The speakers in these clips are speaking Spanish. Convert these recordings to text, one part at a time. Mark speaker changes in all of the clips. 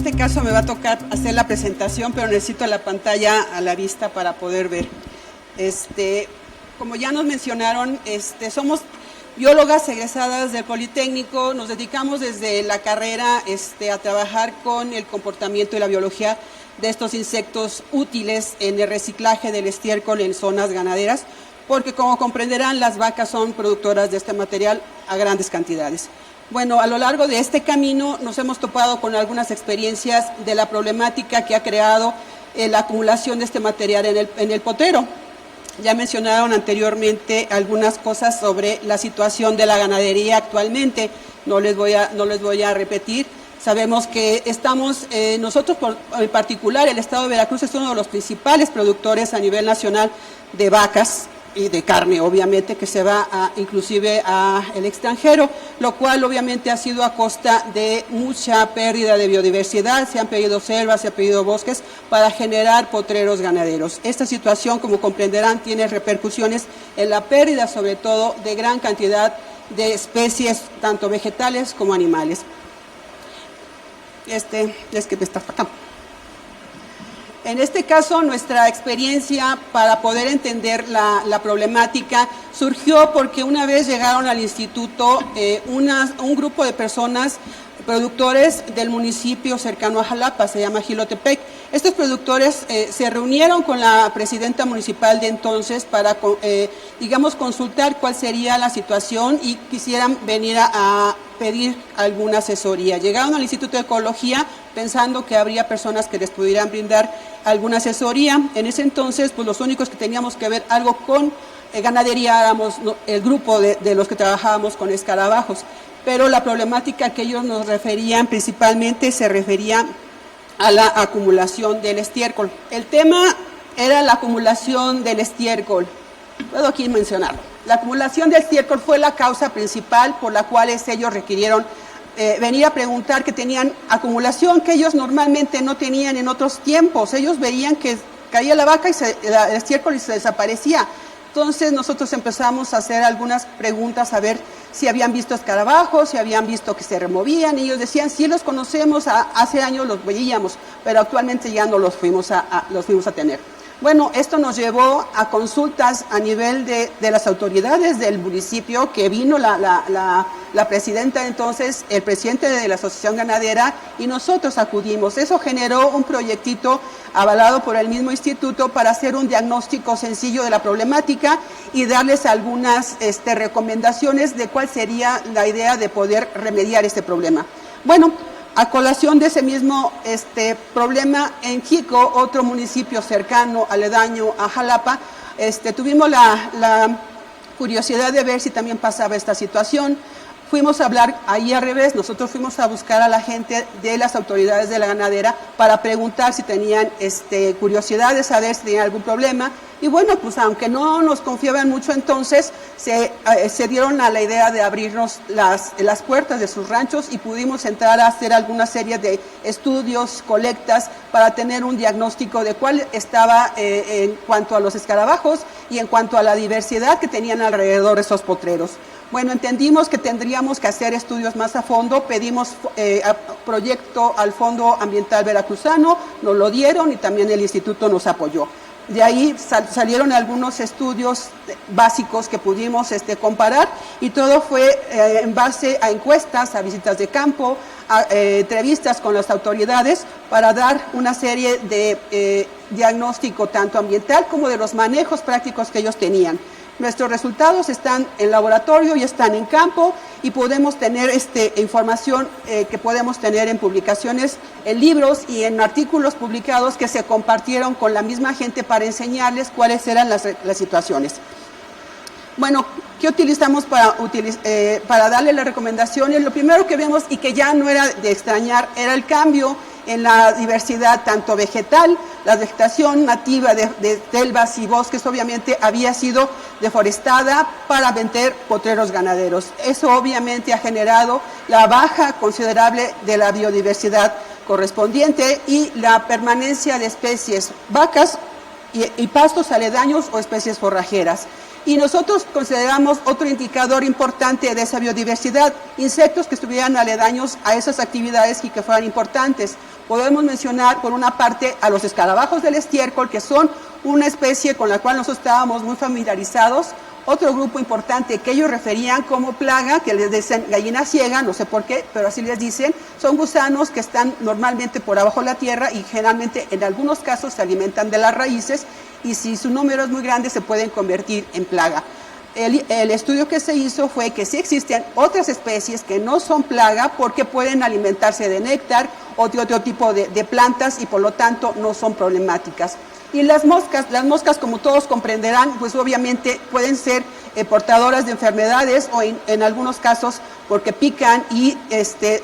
Speaker 1: este caso me va a tocar hacer la presentación, pero necesito la pantalla a la vista para poder ver. Como ya nos mencionaron, somos biólogas egresadas del Politécnico, nos dedicamos desde la carrera a trabajar con el comportamiento y la biología de estos insectos útiles en el reciclaje del estiércol en zonas ganaderas, porque como comprenderán, las vacas son productoras de este material a grandes cantidades. Bueno, a lo largo de este camino nos hemos topado con algunas experiencias de la problemática que ha creado la acumulación de este material en el potrero. Ya mencionaron anteriormente algunas cosas sobre la situación de la ganadería actualmente, no les voy a repetir. Sabemos que nosotros en particular, el estado de Veracruz es uno de los principales productores a nivel nacional de vacas y de carne, obviamente, que se va inclusive al extranjero, lo cual obviamente ha sido a costa de mucha pérdida de biodiversidad, se han perdido selvas, se han perdido bosques para generar potreros ganaderos. Esta situación, como comprenderán, tiene repercusiones en la pérdida, sobre todo, de gran cantidad de especies, tanto vegetales como animales. Es que está acá. En este caso, nuestra experiencia para poder entender la problemática surgió porque una vez llegaron al instituto un grupo de personas, productores del municipio cercano a Jalapa, se llama Jilotepec. Estos productores se reunieron con la presidenta municipal de entonces para, consultar cuál sería la situación y quisieran venir a pedir alguna asesoría. Llegaron al Instituto de Ecología pensando que habría personas que les pudieran brindar alguna asesoría. En ese entonces, pues los únicos que teníamos que ver algo con ganadería éramos el grupo de los que trabajábamos con escarabajos, pero la problemática que ellos nos referían principalmente se refería a la acumulación del estiércol. El tema era la acumulación del estiércol. Puedo aquí mencionarlo. La acumulación del estiércol fue la causa principal por la cual ellos requirieron venir a preguntar, que tenían acumulación que ellos normalmente no tenían en otros tiempos. Ellos veían que caía la vaca y el estiércol y se desaparecía. Entonces nosotros empezamos a hacer algunas preguntas a ver si habían visto escarabajos, si habían visto que se removían. Y ellos decían, sí los conocemos, hace años los veíamos, pero actualmente ya no los fuimos a tener. Bueno, esto nos llevó a consultas a nivel de las autoridades del municipio, que vino la presidenta entonces, el presidente de la Asociación Ganadera, y nosotros acudimos. Eso generó un proyectito avalado por el mismo instituto para hacer un diagnóstico sencillo de la problemática y darles algunas recomendaciones de cuál sería la idea de poder remediar este problema. Bueno, a colación de ese mismo problema, en Jico, otro municipio cercano, aledaño a Jalapa, tuvimos la curiosidad de ver si también pasaba esta situación. Fuimos a hablar ahí al revés, nosotros fuimos a buscar a la gente de las autoridades de la ganadera para preguntar si tenían curiosidad de saber si tenían algún problema. Y bueno, pues aunque no nos confiaban mucho, entonces se dieron a la idea de abrirnos las puertas de sus ranchos y pudimos entrar a hacer alguna serie de estudios, colectas, para tener un diagnóstico de cuál estaba en cuanto a los escarabajos y en cuanto a la diversidad que tenían alrededor de esos potreros. Bueno, entendimos que tendríamos que hacer estudios más a fondo, pedimos proyecto al Fondo Ambiental Veracruzano, nos lo dieron y también el instituto nos apoyó. De ahí salieron algunos estudios básicos que pudimos comparar, y todo fue en base a encuestas, a visitas de campo, a entrevistas con las autoridades para dar una serie de diagnóstico tanto ambiental como de los manejos prácticos que ellos tenían. Nuestros resultados están en laboratorio y están en campo, y podemos tener información que podemos tener en publicaciones, en libros y en artículos publicados que se compartieron con la misma gente para enseñarles cuáles eran las situaciones. Bueno, ¿qué utilizamos para darle las recomendaciones? Lo primero que vemos, y que ya no era de extrañar, era el cambio en la diversidad tanto vegetal. La vegetación nativa de selvas y bosques obviamente había sido deforestada para meter potreros ganaderos. Eso obviamente ha generado la baja considerable de la biodiversidad correspondiente y la permanencia de especies, vacas y pastos aledaños o especies forrajeras. Y nosotros consideramos otro indicador importante de esa biodiversidad, insectos que estuvieran aledaños a esas actividades y que fueran importantes. Podemos mencionar, por una parte, a los escarabajos del estiércol, que son una especie con la cual nosotros estábamos muy familiarizados. Otro grupo importante que ellos referían como plaga, que les dicen gallina ciega, no sé por qué, pero así les dicen, son gusanos que están normalmente por abajo de la tierra y generalmente en algunos casos se alimentan de las raíces, y si su número es muy grande se pueden convertir en plaga. El estudio que se hizo fue que sí existen otras especies que no son plaga porque pueden alimentarse de néctar o de otro tipo de plantas y por lo tanto no son problemáticas. Y las moscas, como todos comprenderán, pues obviamente pueden ser portadoras de enfermedades o en algunos casos, porque pican y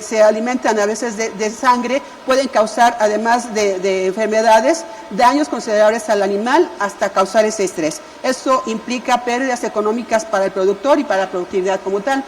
Speaker 1: se alimentan a veces de sangre, pueden causar, además de enfermedades, daños considerables al animal hasta causar ese estrés. Eso implica pérdidas económicas para el productor y para la productividad como tal.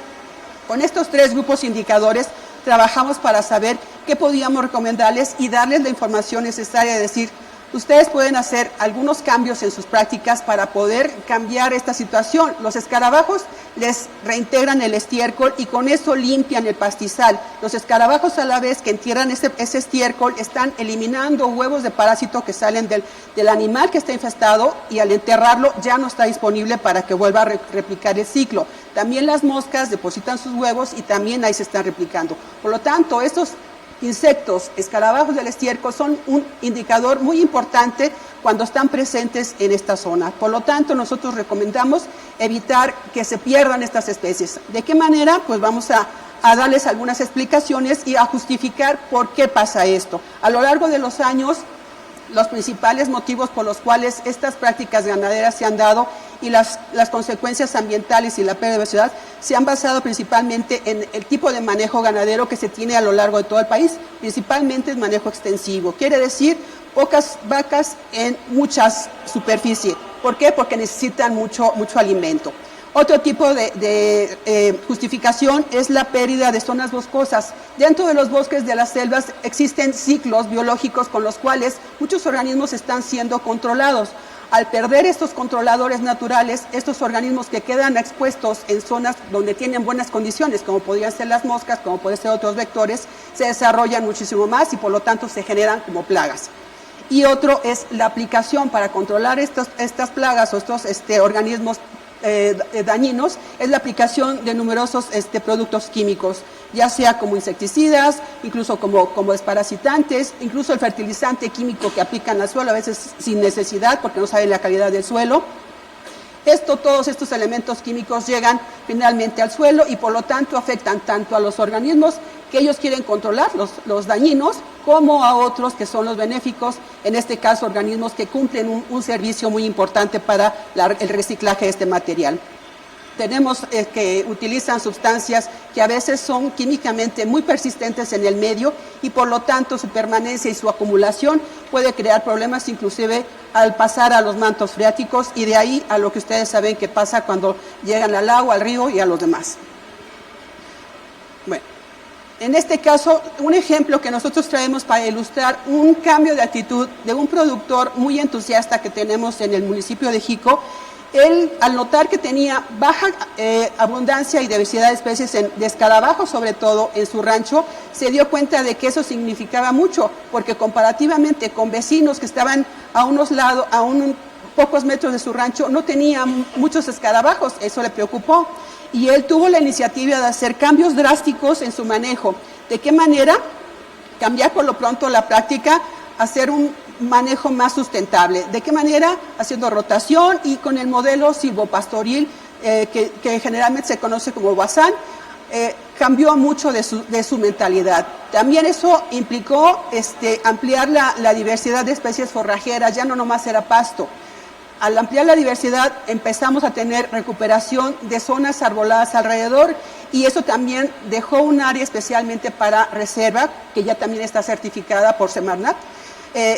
Speaker 1: Con estos tres grupos indicadores trabajamos para saber qué podíamos recomendarles y darles la información necesaria de decir, ustedes pueden hacer algunos cambios en sus prácticas para poder cambiar esta situación. Los escarabajos les reintegran el estiércol y con eso limpian el pastizal. Los escarabajos, a la vez que entierran ese estiércol, están eliminando huevos de parásito que salen del animal que está infestado, y al enterrarlo ya no está disponible para que vuelva a replicar el ciclo. También las moscas depositan sus huevos y también ahí se están replicando. Por lo tanto, estos insectos, escarabajos del estiércol, son un indicador muy importante cuando están presentes en esta zona. Por lo tanto, nosotros recomendamos evitar que se pierdan estas especies. ¿De qué manera? Pues vamos a darles algunas explicaciones y a justificar por qué pasa esto. A lo largo de los años, los principales motivos por los cuales estas prácticas ganaderas se han dado y las consecuencias ambientales y la pérdida de biodiversidad se han basado principalmente en el tipo de manejo ganadero que se tiene a lo largo de todo el país, principalmente el manejo extensivo. Quiere decir pocas vacas en muchas superficie. ¿Por qué? Porque necesitan mucho alimento. Otro tipo de justificación es la pérdida de zonas boscosas. Dentro de los bosques de las selvas existen ciclos biológicos con los cuales muchos organismos están siendo controlados. Al perder estos controladores naturales, estos organismos que quedan expuestos en zonas donde tienen buenas condiciones, como podrían ser las moscas, como pueden ser otros vectores, se desarrollan muchísimo más y por lo tanto se generan como plagas. Y otro es la aplicación para controlar estas plagas o estos organismos dañinos, es la aplicación de numerosos productos químicos, ya sea como insecticidas, incluso como desparasitantes, incluso el fertilizante químico que aplican al suelo, a veces sin necesidad porque no saben la calidad del suelo. Todos estos elementos químicos llegan finalmente al suelo y por lo tanto afectan tanto a los organismos que ellos quieren controlar, los dañinos, como a otros que son los benéficos, en este caso organismos que cumplen un servicio muy importante para el reciclaje de este material. Tenemos que utilizan sustancias que a veces son químicamente muy persistentes en el medio y por lo tanto su permanencia y su acumulación puede crear problemas inclusive al pasar a los mantos freáticos y de ahí a lo que ustedes saben que pasa cuando llegan al agua, al río y a los demás. Bueno, en este caso, un ejemplo que nosotros traemos para ilustrar un cambio de actitud de un productor muy entusiasta que tenemos en el municipio de Jico. Él, al notar que tenía baja abundancia y diversidad de especies de escarabajos, sobre todo en su rancho, se dio cuenta de que eso significaba mucho, porque comparativamente con vecinos que estaban a unos pocos metros de su rancho, no tenían muchos escarabajos. Eso le preocupó. Y él tuvo la iniciativa de hacer cambios drásticos en su manejo. ¿De qué manera? Cambiar por lo pronto la práctica, hacer un manejo más sustentable. ¿De qué manera? Haciendo rotación y con el modelo silvopastoril que generalmente se conoce como Bazán, cambió mucho de su mentalidad. También eso implicó ampliar la diversidad de especies forrajeras, ya no nomás era pasto. Al ampliar la diversidad empezamos a tener recuperación de zonas arboladas alrededor y eso también dejó un área especialmente para reserva, que ya también está certificada por Semarnat,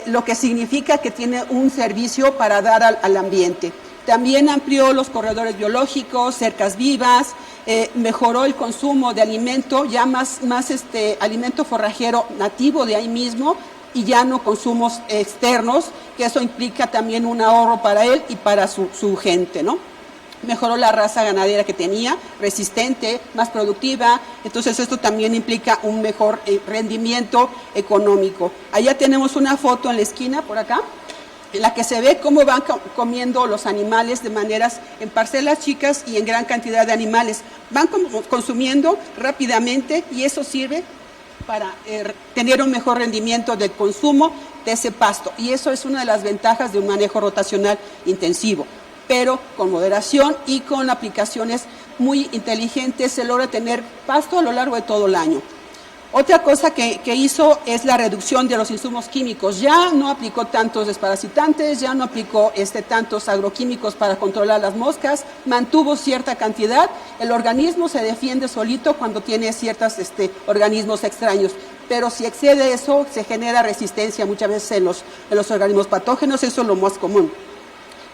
Speaker 1: lo que significa que tiene un servicio para dar al ambiente. También amplió los corredores biológicos, cercas vivas, mejoró el consumo de alimento, ya más alimento forrajero nativo de ahí mismo, y ya no consumos externos, que eso implica también un ahorro para él y para su gente, ¿no? mejoró la raza ganadera que tenía, resistente, más productiva. Entonces esto también implica un mejor rendimiento económico. Allá tenemos una foto en la esquina, por acá, en la que se ve cómo van comiendo los animales de maneras en parcelas chicas y en gran cantidad de animales. Van consumiendo rápidamente y eso sirve para tener un mejor rendimiento del consumo de ese pasto. Y eso es una de las ventajas de un manejo rotacional intensivo. Pero con moderación y con aplicaciones muy inteligentes se logra tener pasto a lo largo de todo el año. Otra cosa que hizo es la reducción de los insumos químicos. Ya no aplicó tantos desparasitantes, ya no aplicó tantos agroquímicos para controlar las moscas, mantuvo cierta cantidad. El organismo se defiende solito cuando tiene ciertos organismos extraños, pero si excede eso se genera resistencia muchas veces en los organismos patógenos, eso es lo más común.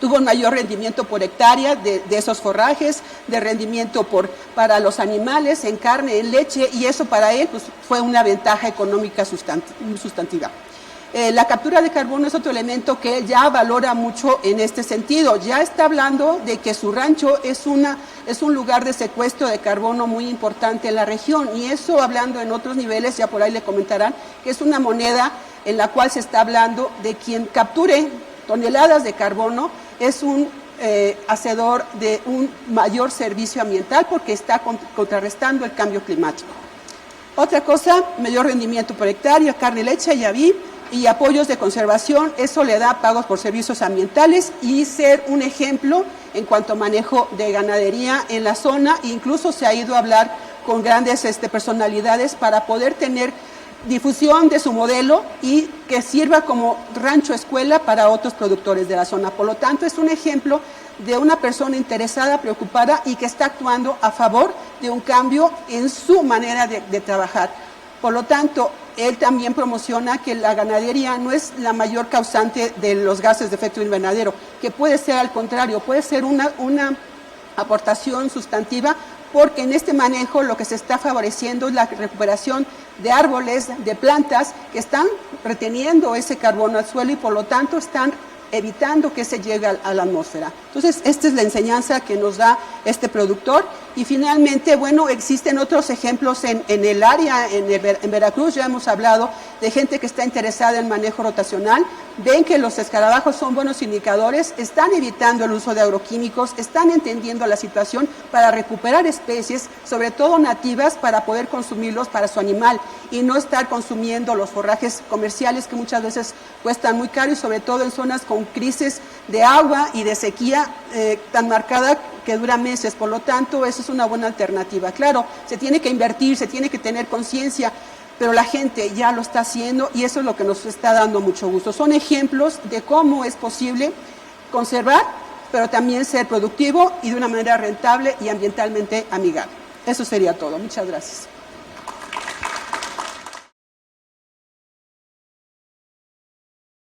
Speaker 1: Tuvo un mayor rendimiento por hectárea de esos forrajes, de rendimiento para los animales, en carne, en leche, y eso para él pues, fue una ventaja económica sustantiva. La captura de carbono es otro elemento que él ya valora mucho en este sentido. Ya está hablando de que su rancho es un lugar de secuestro de carbono muy importante en la región, y eso hablando en otros niveles, ya por ahí le comentarán, que es una moneda en la cual se está hablando de quien capture toneladas de carbono, es un hacedor de un mayor servicio ambiental porque está contrarrestando el cambio climático. Otra cosa, mayor rendimiento por hectárea, carne y leche, ya vi, y apoyos de conservación, eso le da pagos por servicios ambientales y ser un ejemplo en cuanto a manejo de ganadería en la zona. Incluso se ha ido a hablar con grandes personalidades para poder tener difusión de su modelo y que sirva como rancho escuela para otros productores de la zona. Por lo tanto, es un ejemplo de una persona interesada, preocupada y que está actuando a favor de un cambio en su manera de trabajar. Por lo tanto, él también promociona que la ganadería no es la mayor causante de los gases de efecto invernadero, que puede ser al contrario, puede ser una aportación sustantiva, porque en este manejo lo que se está favoreciendo es la recuperación de árboles, de plantas que están reteniendo ese carbono al suelo y por lo tanto están evitando que se llegue a la atmósfera. Entonces, esta es la enseñanza que nos da este productor. Y finalmente, bueno, existen otros ejemplos en el área, en Veracruz, ya hemos hablado de gente que está interesada en manejo rotacional, ven que los escarabajos son buenos indicadores, están evitando el uso de agroquímicos, están entendiendo la situación para recuperar especies, sobre todo nativas, para poder consumirlos para su animal y no estar consumiendo los forrajes comerciales que muchas veces cuestan muy caro y sobre todo en zonas con crisis de agua y de sequía tan marcada que dura meses. Por lo tanto, eso es una buena alternativa. Claro, se tiene que invertir, se tiene que tener conciencia, pero la gente ya lo está haciendo y eso es lo que nos está dando mucho gusto. Son ejemplos de cómo es posible conservar, pero también ser productivo y de una manera rentable y ambientalmente amigable. Eso sería todo. Muchas gracias.